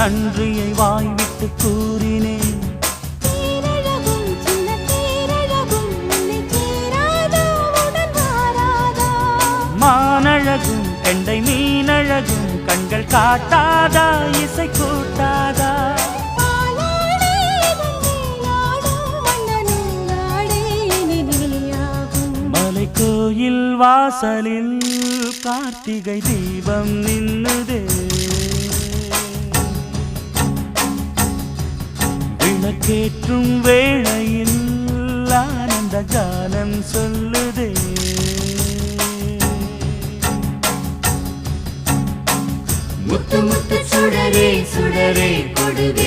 நன்றியை வாய்விட்டு கூறினேன். மானழகும் கெண்டை மீனழகும் கண்கள் காட்டாதா இசை கூட்டாதா? மலை கோயில் வாசலில் கார்த்திகை தீபம் நின்னுதே. விளக்கேற்றும் வேளையில் ஆனந்த கானம் சொல்லுதே. முத்து முத்து சுடரே சுடரே கொடுவே